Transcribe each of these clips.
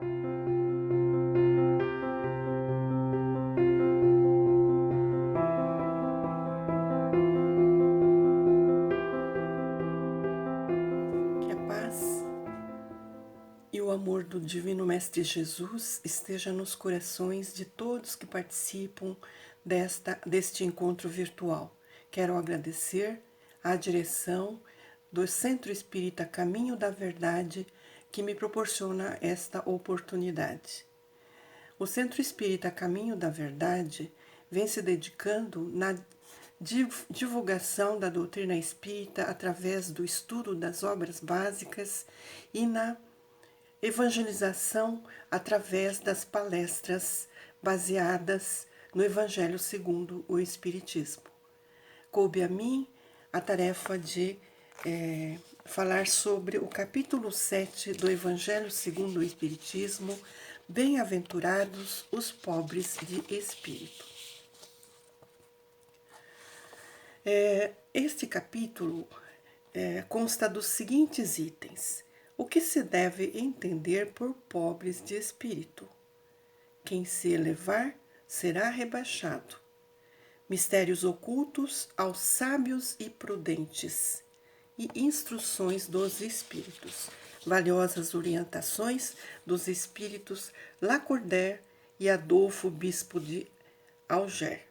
Que a paz e o amor do Divino Mestre Jesus esteja nos corações de todos que participam deste encontro virtual. Quero agradecer à direção do Centro Espírita Caminho da Verdade que me proporciona esta oportunidade. O Centro Espírita Caminho da Verdade vem se dedicando na divulgação da doutrina espírita através do estudo das obras básicas e na evangelização através das palestras baseadas no Evangelho segundo o Espiritismo. Coube a mim a tarefa de falar sobre o capítulo 7 do Evangelho segundo o Espiritismo, Bem-aventurados os pobres de espírito. Este capítulo consta dos seguintes itens. O que se deve entender por pobres de espírito? Quem se elevar será rebaixado. Mistérios ocultos aos sábios e prudentes. E instruções dos espíritos. Valiosas orientações dos espíritos Lacordaire e Adolfo, bispo de Alger,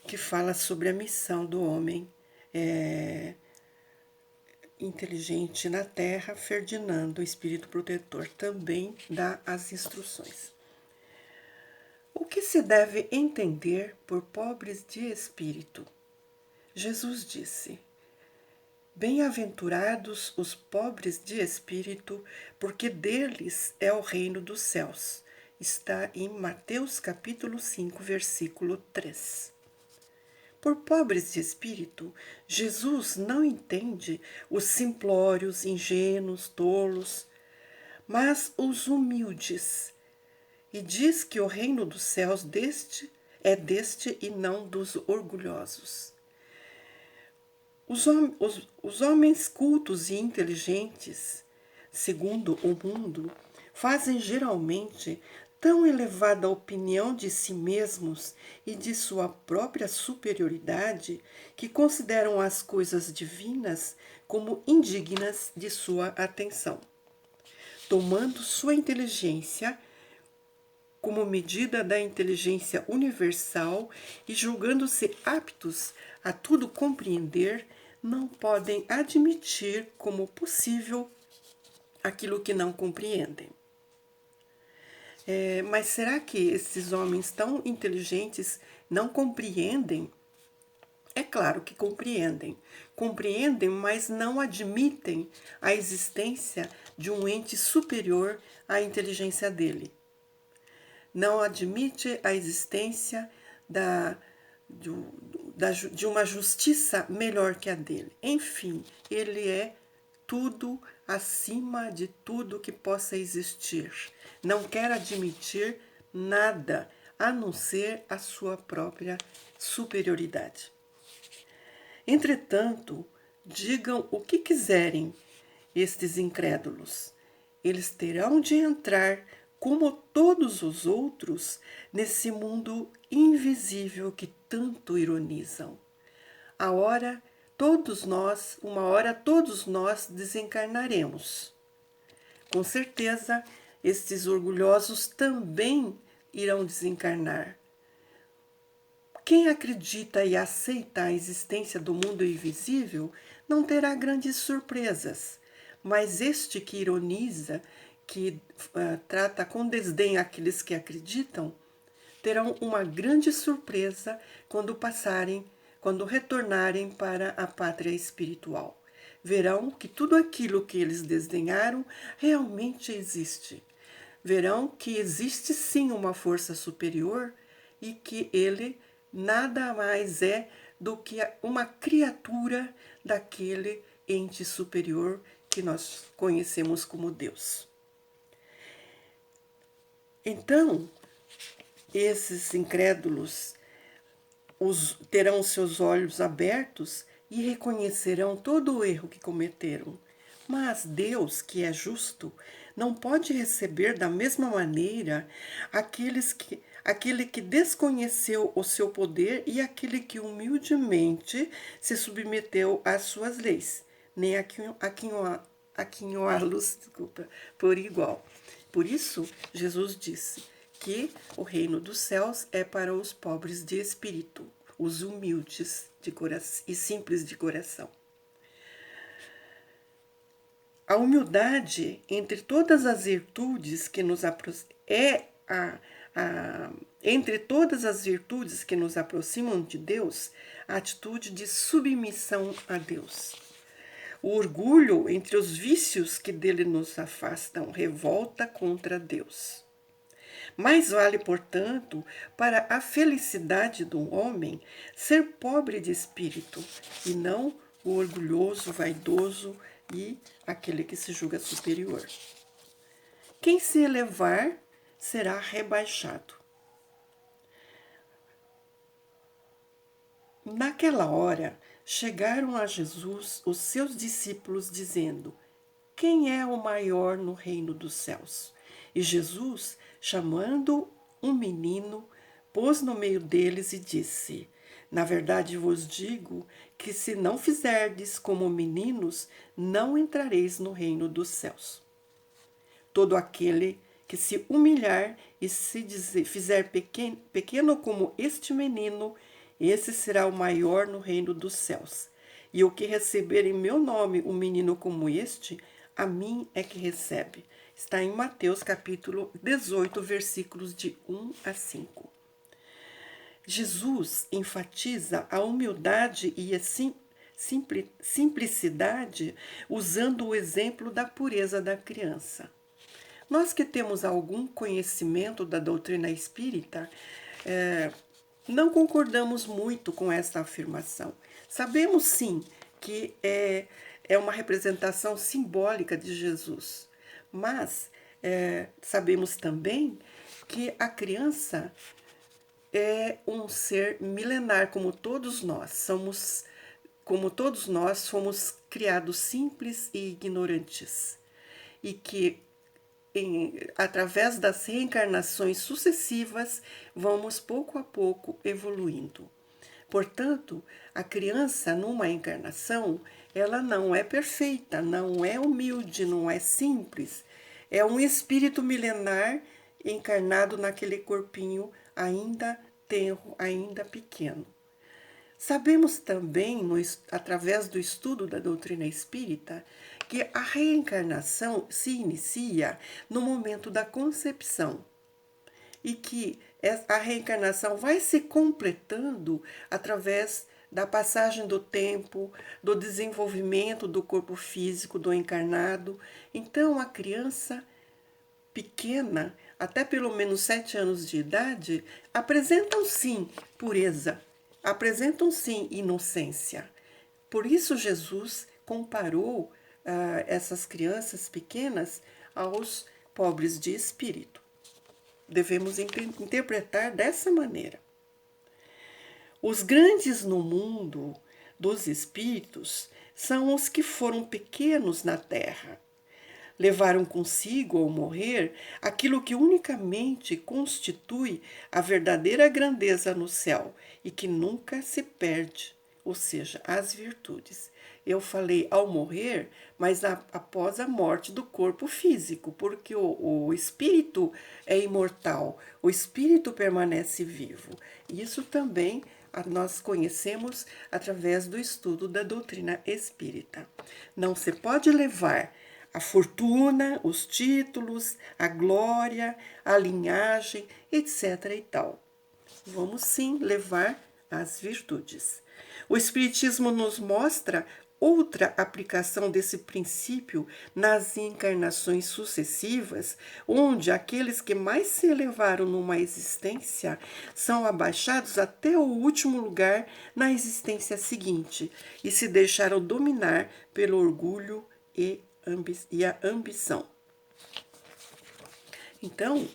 que fala sobre a missão do homem inteligente na Terra. Ferdinando, o espírito protetor, também dá as instruções. O que se deve entender por pobres de espírito? Jesus disse: Bem-aventurados os pobres de espírito, porque deles é o reino dos céus. Está em Mateus capítulo 5, versículo 3. Por pobres de espírito, Jesus não entende os simplórios, ingênuos, tolos, mas os humildes, e diz que o reino dos céus é deste e não dos orgulhosos. Os homens cultos e inteligentes, segundo o mundo, fazem geralmente tão elevada opinião de si mesmos e de sua própria superioridade que consideram as coisas divinas como indignas de sua atenção, tomando sua inteligência como medida da inteligência universal e julgando-se aptos a tudo compreender, não podem admitir como possível aquilo que não compreendem. Mas será que esses homens tão inteligentes não compreendem? É claro que compreendem. Compreendem, mas não admitem a existência de um ente superior à inteligência dele. Não admite a existência de uma justiça melhor que a dele. Enfim, ele é tudo acima de tudo que possa existir. Não quer admitir nada a não ser a sua própria superioridade. Entretanto, digam o que quiserem estes incrédulos, eles terão de entrar, como todos os outros, nesse mundo invisível que tanto ironizam. Uma hora todos nós desencarnaremos. Com certeza, estes orgulhosos também irão desencarnar. Quem acredita e aceita a existência do mundo invisível não terá grandes surpresas, mas este que ironiza, que trata com desdém aqueles que acreditam, terão uma grande surpresa quando retornarem para a pátria espiritual. Verão que tudo aquilo que eles desdenharam realmente existe. Verão que existe sim uma força superior e que ele nada mais é do que uma criatura daquele ente superior que nós conhecemos como Deus. Então, esses incrédulos terão seus olhos abertos e reconhecerão todo o erro que cometeram, Mas Deus, que é justo, não pode receber da mesma maneira aquele que desconheceu o seu poder e aquele que humildemente se submeteu às suas leis, nem aquinhoá-los, desculpa, por igual. Por isso, Jesus disse que o reino dos céus é para os pobres de espírito, os humildes de coração e simples de coração. A humildade, entre todas as virtudes que nos entre todas as virtudes que nos aproximam de Deus, a atitude de submissão a Deus. O orgulho, entre os vícios que dele nos afastam, revolta contra Deus. Mais vale, portanto, para a felicidade do homem ser pobre de espírito, e não o orgulhoso, vaidoso e aquele que se julga superior. Quem se elevar será rebaixado. Naquela hora, chegaram a Jesus os seus discípulos, dizendo: quem é o maior no reino dos céus? E Jesus, chamando um menino, pôs no meio deles e disse: na verdade vos digo que se não fizerdes como meninos, não entrareis no reino dos céus. Todo aquele que se humilhar e se fizer pequeno como este menino, esse será o maior no reino dos céus. E o que receber em meu nome um menino como este, a mim é que recebe. Está em Mateus capítulo 18, versículos de 1 a 5. Jesus enfatiza a humildade e a simplicidade usando o exemplo da pureza da criança. Nós que temos algum conhecimento da doutrina espírita, não concordamos muito com essa afirmação. Sabemos sim que é uma representação simbólica de Jesus, mas sabemos também que a criança é um ser milenar, como todos nós. Como todos nós, fomos criados simples e ignorantes. E que, através das reencarnações sucessivas, vamos pouco a pouco evoluindo. Portanto, a criança, numa encarnação, ela não é perfeita, não é humilde, não é simples. É um espírito milenar encarnado naquele corpinho ainda tenro, ainda pequeno. Sabemos também, através do estudo da doutrina espírita, que a reencarnação se inicia no momento da concepção e que a reencarnação vai se completando através da passagem do tempo, do desenvolvimento do corpo físico do encarnado. Então, a criança pequena, até pelo menos 7 anos de idade, apresentam sim pureza, apresentam sim inocência. Por isso Jesus comparou essas crianças pequenas aos pobres de espírito. Devemos interpretar dessa maneira. Os grandes no mundo dos espíritos são os que foram pequenos na terra. Levaram consigo, ao morrer, aquilo que unicamente constitui a verdadeira grandeza no céu e que nunca se perde, ou seja, as virtudes. Eu falei ao morrer, mas após a morte do corpo físico, porque o espírito é imortal, o espírito permanece vivo. Isso também nós conhecemos através do estudo da doutrina espírita. Não se pode levar a fortuna, os títulos, a glória, a linhagem, etc. e tal. Vamos sim levar as virtudes. O Espiritismo nos mostra outra aplicação desse princípio nas encarnações sucessivas, onde aqueles que mais se elevaram numa existência são abaixados até o último lugar na existência seguinte e se deixaram dominar pelo orgulho e a ambição. Então,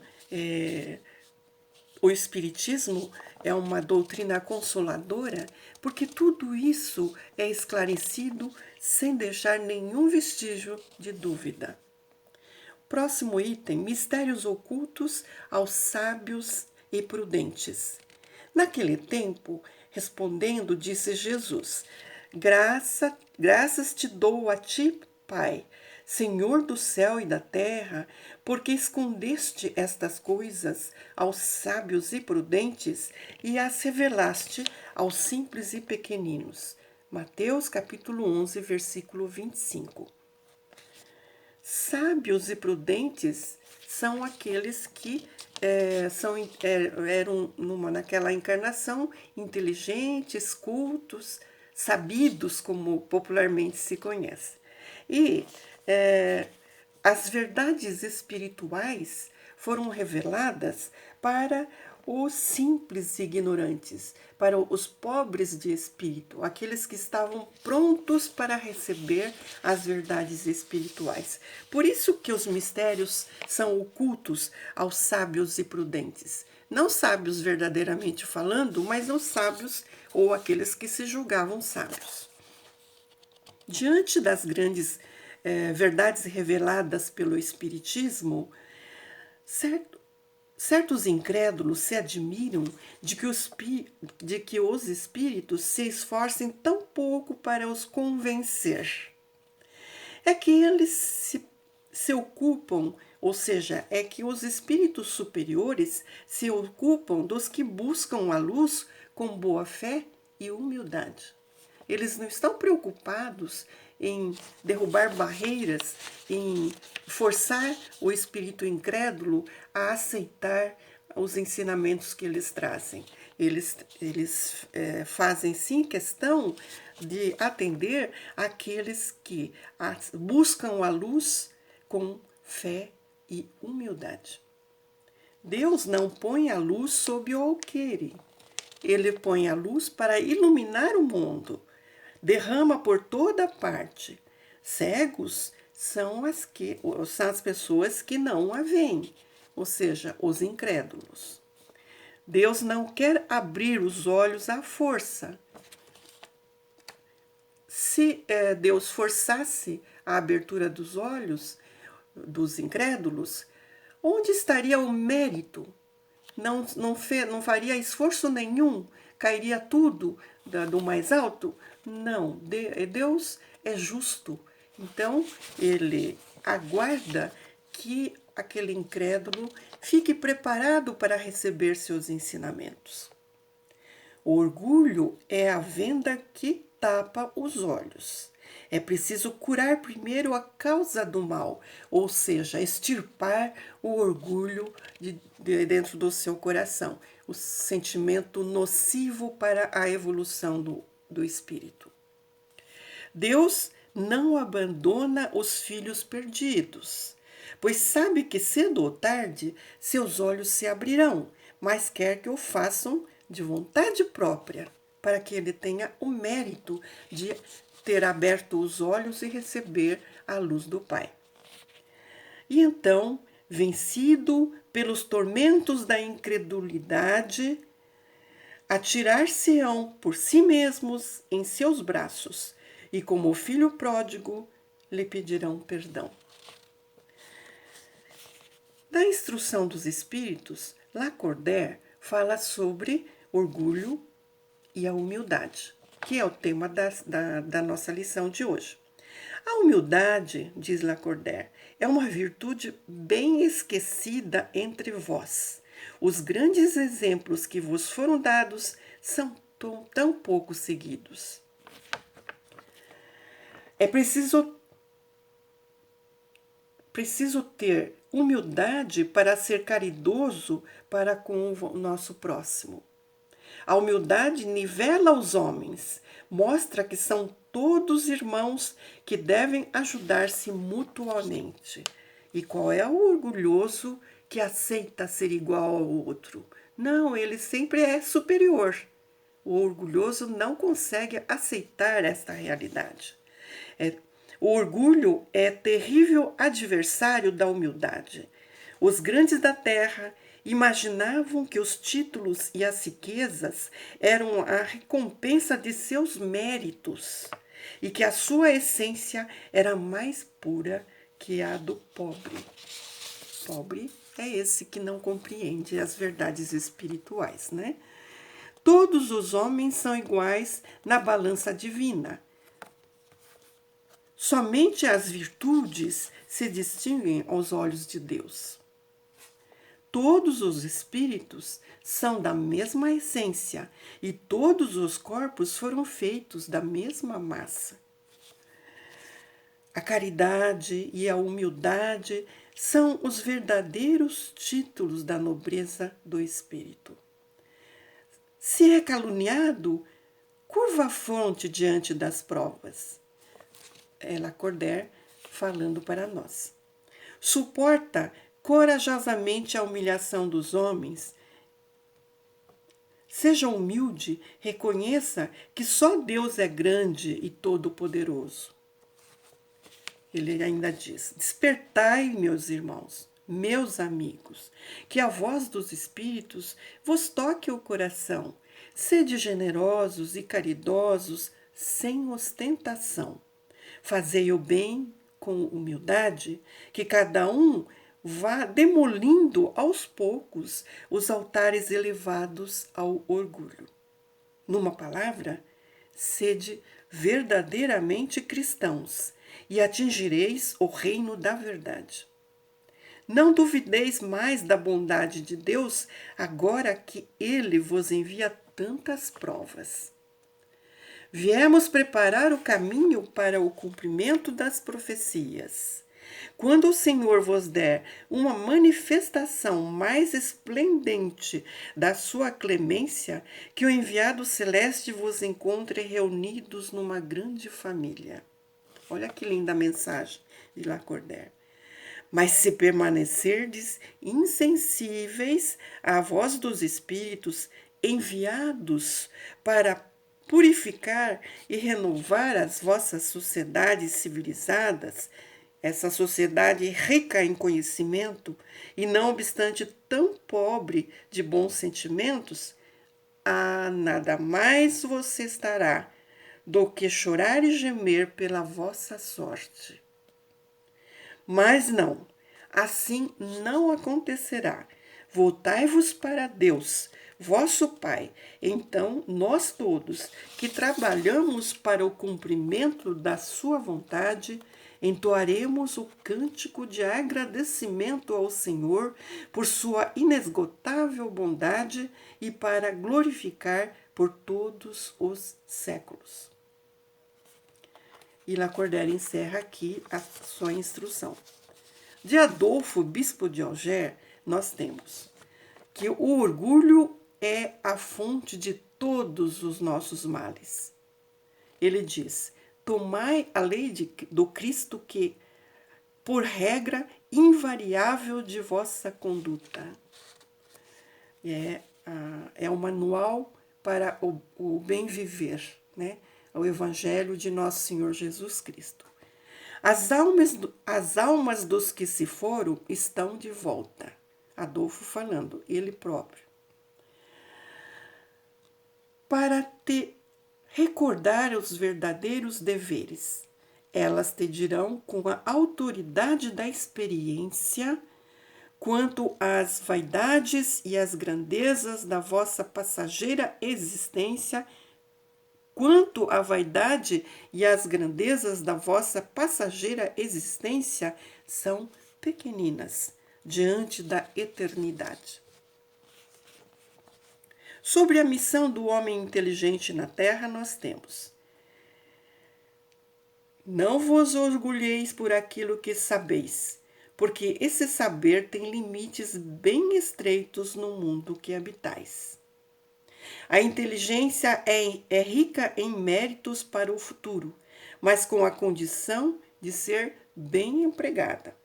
o Espiritismo é uma doutrina consoladora, porque tudo isso é esclarecido sem deixar nenhum vestígio de dúvida. Próximo item: mistérios ocultos aos sábios e prudentes. Naquele tempo, respondendo, disse Jesus: Graças te dou a ti, Pai, Senhor do céu e da terra, porque escondeste estas coisas aos sábios e prudentes e as revelaste aos simples e pequeninos. Mateus capítulo 11, versículo 25. Sábios e prudentes são aqueles que eram naquela encarnação inteligentes, cultos, sabidos, como popularmente se conhece. E as verdades espirituais foram reveladas para os simples e ignorantes, para os pobres de espírito, aqueles que estavam prontos para receber as verdades espirituais. Por isso que os mistérios são ocultos aos sábios e prudentes. Não sábios verdadeiramente falando, mas os sábios ou aqueles que se julgavam sábios. Diante das grandes verdades reveladas pelo Espiritismo, certos incrédulos se admiram de que os espíritos se esforcem tão pouco para os convencer. É que eles se ocupam, ou seja, é que os espíritos superiores se ocupam dos que buscam a luz com boa fé e humildade. Eles não estão preocupados em derrubar barreiras, em forçar o espírito incrédulo a aceitar os ensinamentos que eles trazem. Eles fazem sim questão de atender aqueles que buscam a luz com fé e humildade. Deus não põe a luz sob o alqueire. Ele põe a luz para iluminar o mundo. Derrama por toda parte. Cegos são as pessoas que não a veem, ou seja, os incrédulos. Deus não quer abrir os olhos à força. Se Deus forçasse a abertura dos olhos dos incrédulos, onde estaria o mérito? Não faria esforço nenhum? Cairia tudo do mais alto? Não, Deus é justo. Então, ele aguarda que aquele incrédulo fique preparado para receber seus ensinamentos. O orgulho é a venda que tapa os olhos. É preciso curar primeiro a causa do mal, ou seja, extirpar o orgulho de dentro do seu coração, o sentimento nocivo para a evolução do espírito. Deus não abandona os filhos perdidos, pois sabe que cedo ou tarde seus olhos se abrirão, mas quer que o façam de vontade própria, para que ele tenha o mérito de ter aberto os olhos e receber a luz do Pai. E então, vencido pelos tormentos da incredulidade, atirar-se-ão por si mesmos em seus braços, e como o filho pródigo, lhe pedirão perdão. Na instrução dos Espíritos, Lacordaire fala sobre orgulho e a humildade, que é o tema da nossa lição de hoje. A humildade, diz Lacordaire, é uma virtude bem esquecida entre vós. Os grandes exemplos que vos foram dados são tão pouco seguidos. É preciso ter humildade para ser caridoso para com o nosso próximo. A humildade nivela os homens, mostra que são todos irmãos que devem ajudar-se mutuamente. E qual é o orgulhoso que aceita ser igual ao outro? Não, ele sempre é superior. O orgulhoso não consegue aceitar esta realidade. O orgulho é terrível adversário da humildade. Os grandes da terra Imaginavam que os títulos e as riquezas eram a recompensa de seus méritos e que a sua essência era mais pura que a do pobre. Pobre é esse que não compreende as verdades espirituais, né? Todos os homens são iguais na balança divina. Somente as virtudes se distinguem aos olhos de Deus. Todos os espíritos são da mesma essência e todos os corpos foram feitos da mesma massa. A caridade e a humildade são os verdadeiros títulos da nobreza do espírito. Se é caluniado, curva a fronte diante das provas. É Lacordaire falando para nós. Suporta corajosamente a humilhação dos homens. Seja humilde, reconheça que só Deus é grande e todo-poderoso. Ele ainda diz: despertai, meus irmãos, meus amigos, que a voz dos espíritos vos toque o coração. Sede generosos e caridosos, sem ostentação. Fazei o bem com humildade, que cada um vá demolindo aos poucos os altares elevados ao orgulho. Numa palavra, sede verdadeiramente cristãos e atingireis o reino da verdade. Não duvideis mais da bondade de Deus, agora que Ele vos envia tantas provas. Viemos preparar o caminho para o cumprimento das profecias. Quando o Senhor vos der uma manifestação mais esplendente da sua clemência, que o enviado celeste vos encontre reunidos numa grande família. Olha que linda mensagem de Lacordaire. Mas se permanecerdes insensíveis à voz dos espíritos enviados para purificar e renovar as vossas sociedades civilizadas, essa sociedade rica em conhecimento e não obstante tão pobre de bons sentimentos, nada mais você estará do que chorar e gemer pela vossa sorte. Mas não, assim não acontecerá. Voltai-vos para Deus, vosso Pai. Então, nós todos que trabalhamos para o cumprimento da sua vontade, entoaremos o cântico de agradecimento ao Senhor por sua inesgotável bondade e para glorificar por todos os séculos. E Lacordaire encerra aqui a sua instrução. De Adolfo, bispo de Alger, nós temos que o orgulho é a fonte de todos os nossos males. Ele diz: tomai a lei do Cristo que, por regra invariável de vossa conduta. É o manual para o bem viver, né? O Evangelho de Nosso Senhor Jesus Cristo. As almas dos que se foram estão de volta. Adolfo falando, ele próprio. Para te recordar os verdadeiros deveres, elas te dirão com a autoridade da experiência quanto às vaidades e às grandezas da vossa passageira existência, quanto à vaidade e às grandezas da vossa passageira existência são pequeninas diante da eternidade. Sobre a missão do homem inteligente na Terra, nós temos: não vos orgulheis por aquilo que sabeis, porque esse saber tem limites bem estreitos no mundo que habitais. A inteligência é rica em méritos para o futuro, mas com a condição de ser bem empregada.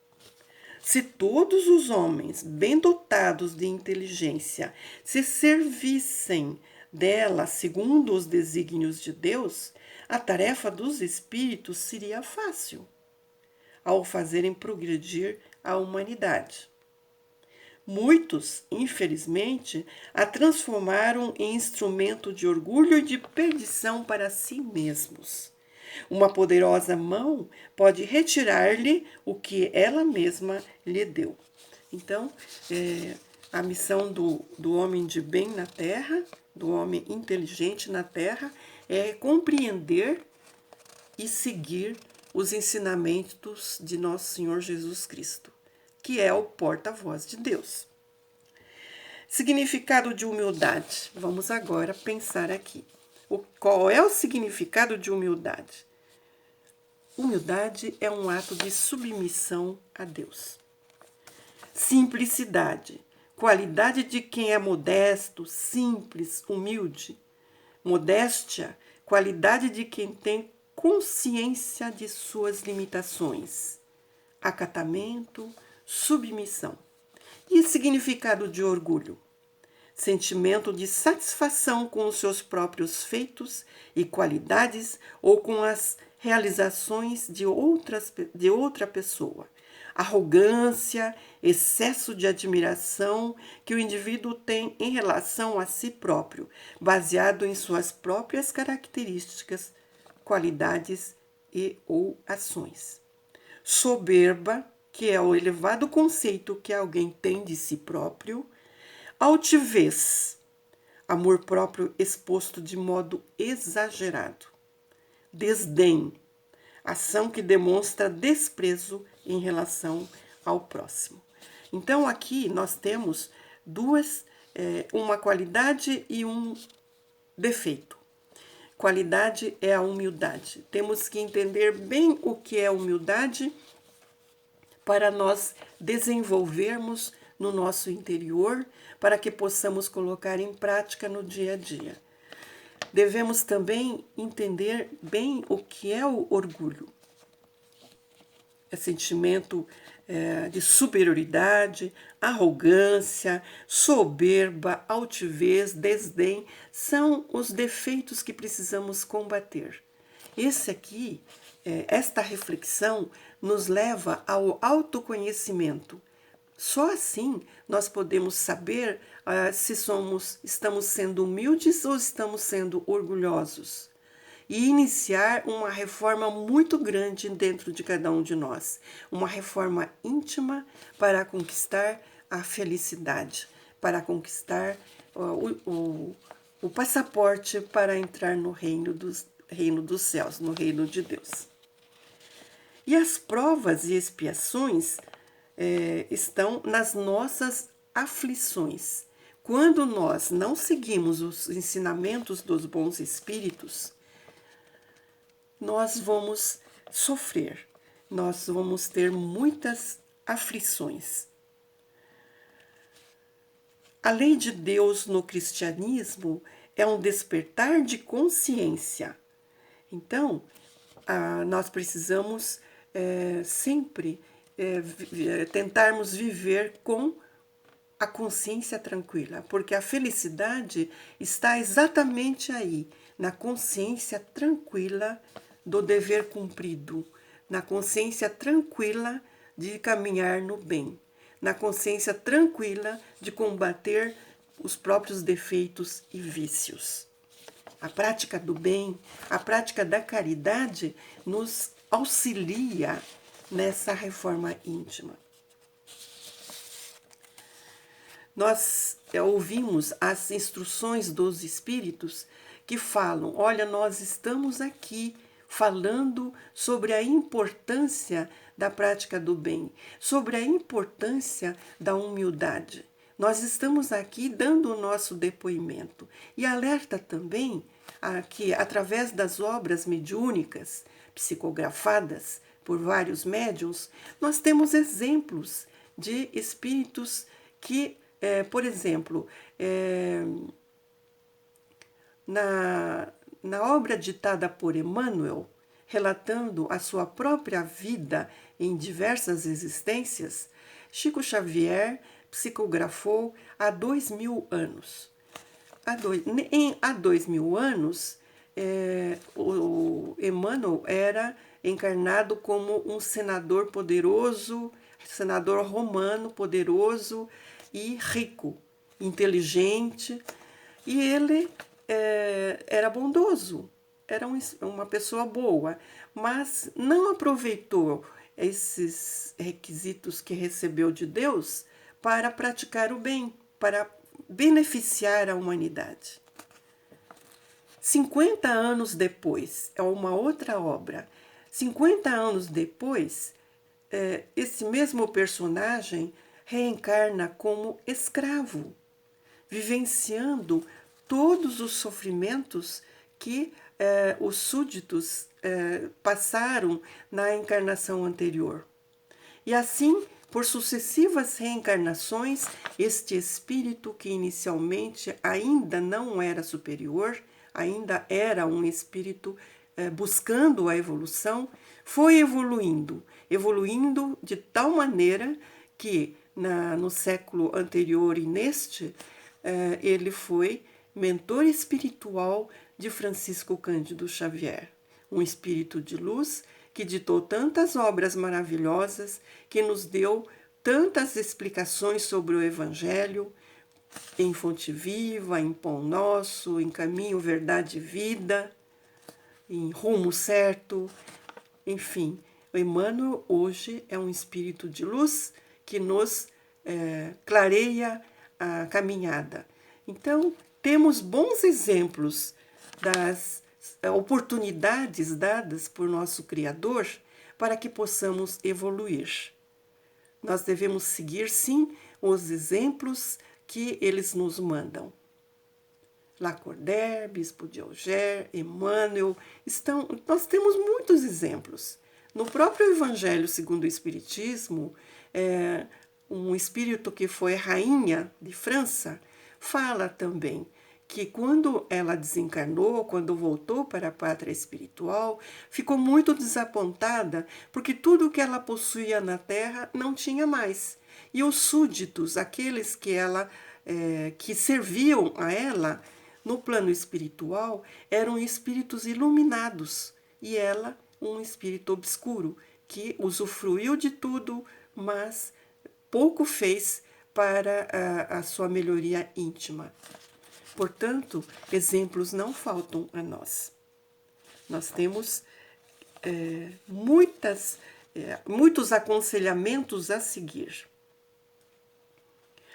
Se todos os homens bem dotados de inteligência se servissem dela segundo os desígnios de Deus, a tarefa dos espíritos seria fácil, ao fazerem progredir a humanidade. Muitos, infelizmente, a transformaram em instrumento de orgulho e de perdição para si mesmos. Uma poderosa mão pode retirar-lhe o que ela mesma lhe deu. Então, a missão do homem de bem na terra, do homem inteligente na terra, é compreender e seguir os ensinamentos de nosso Senhor Jesus Cristo, que é o porta-voz de Deus. Significado de humildade. Vamos agora pensar aqui. Qual é o significado de humildade? Humildade é um ato de submissão a Deus. Simplicidade. Qualidade de quem é modesto, simples, humilde. Modéstia. Qualidade de quem tem consciência de suas limitações. Acatamento, submissão. E significado de orgulho? Sentimento de satisfação com os seus próprios feitos e qualidades ou com as realizações de outra pessoa. Arrogância, excesso de admiração que o indivíduo tem em relação a si próprio, baseado em suas próprias características, qualidades e ou ações. Soberba, que é o elevado conceito que alguém tem de si próprio. Altivez, amor próprio exposto de modo exagerado. Desdém, ação que demonstra desprezo em relação ao próximo. Então, aqui nós temos uma qualidade e um defeito. Qualidade é a humildade. Temos que entender bem o que é humildade para nós desenvolvermos no nosso interior, para que possamos colocar em prática no dia a dia. Devemos também entender bem o que é o orgulho. É sentimento de superioridade, arrogância, soberba, altivez, desdém, são os defeitos que precisamos combater. Esta reflexão nos leva ao autoconhecimento. Só assim nós podemos saber se estamos sendo humildes ou estamos sendo orgulhosos. E iniciar uma reforma muito grande dentro de cada um de nós. Uma reforma íntima para conquistar a felicidade, para conquistar o passaporte para entrar no reino dos céus, no reino de Deus. E as provas e expiações estão nas nossas aflições. Quando nós não seguimos os ensinamentos dos bons espíritos, nós vamos sofrer, nós vamos ter muitas aflições. A lei de Deus no cristianismo é um despertar de consciência. Então, nós precisamos sempre tentarmos viver com a consciência tranquila, porque a felicidade está exatamente aí, na consciência tranquila do dever cumprido, na consciência tranquila de caminhar no bem, na consciência tranquila de combater os próprios defeitos e vícios. A prática do bem, a prática da caridade nos auxilia nessa reforma íntima. Nós ouvimos as instruções dos espíritos que falam, olha, nós estamos aqui falando sobre a importância da prática do bem, sobre a importância da humildade. Nós estamos aqui dando o nosso depoimento e alerta também que, através das obras mediúnicas psicografadas por vários médiuns, nós temos exemplos de espíritos que, por exemplo, na obra ditada por Emmanuel, relatando a sua própria vida em diversas existências, Chico Xavier psicografou há 2000 anos. Há 2000 anos, o Emmanuel era encarnado como um senador poderoso, senador romano poderoso, e rico, inteligente, e ele era bondoso, era uma pessoa boa, mas não aproveitou esses requisitos que recebeu de Deus para praticar o bem, para beneficiar a humanidade. 50 anos depois, é uma outra obra, 50 anos depois, esse mesmo personagem reencarna como escravo, vivenciando todos os sofrimentos que os súditos passaram na encarnação anterior. E assim, por sucessivas reencarnações, este espírito que inicialmente ainda não era superior, ainda era um espírito buscando a evolução, foi evoluindo de tal maneira que no século anterior e neste, ele foi mentor espiritual de Francisco Cândido Xavier, um espírito de luz que ditou tantas obras maravilhosas, que nos deu tantas explicações sobre o Evangelho, em Fonte Viva, em Pão Nosso, em Caminho, Verdade e Vida, em Rumo Certo, enfim. O Emmanuel hoje é um espírito de luz que nos clareia a caminhada. Então, temos bons exemplos das oportunidades dadas por nosso Criador para que possamos evoluir. Nós devemos seguir, sim, os exemplos que eles nos mandam. Lacordaire, Bispo de Alger, Emmanuel, nós temos muitos exemplos. No próprio Evangelho segundo o Espiritismo, um espírito que foi rainha de França fala também que quando ela desencarnou, quando voltou para a pátria espiritual, ficou muito desapontada porque tudo que ela possuía na terra não tinha mais. E os súditos, aqueles que serviam a ela no plano espiritual, eram espíritos iluminados e ela um espírito obscuro que usufruiu de tudo, mas pouco fez para a sua melhoria íntima. Portanto, exemplos não faltam a nós. Nós temos muitos aconselhamentos a seguir.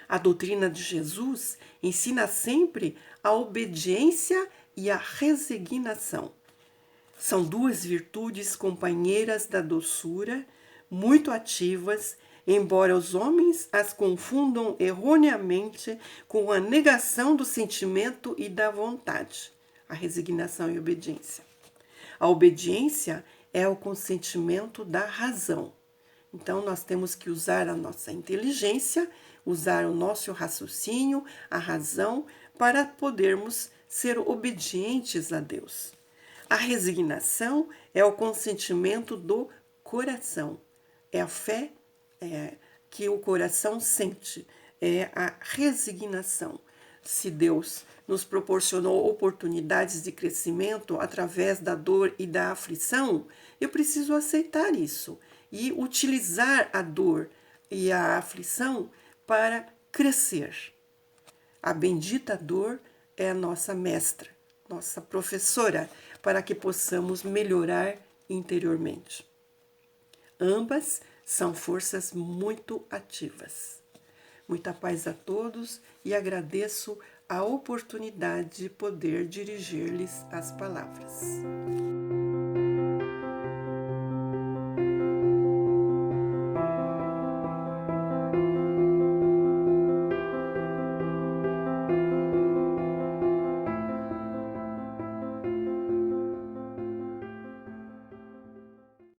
A doutrina de Jesus ensina sempre a obediência e a resignação. São duas virtudes companheiras da doçura, muito ativas, embora os homens as confundam erroneamente com a negação do sentimento e da vontade, a resignação e a obediência. A obediência é o consentimento da razão. Então, nós temos que usar a nossa inteligência, usar o nosso raciocínio, a razão, para podermos ser obedientes a Deus. A resignação é o consentimento do coração, é a fé que o coração sente, é a resignação. Se Deus nos proporcionou oportunidades de crescimento através da dor e da aflição, eu preciso aceitar isso e utilizar a dor e a aflição para crescer. A bendita dor é a nossa mestra, nossa professora, para que possamos melhorar interiormente. Ambas são forças muito ativas. Muita paz a todos e agradeço a oportunidade de poder dirigir-lhes as palavras.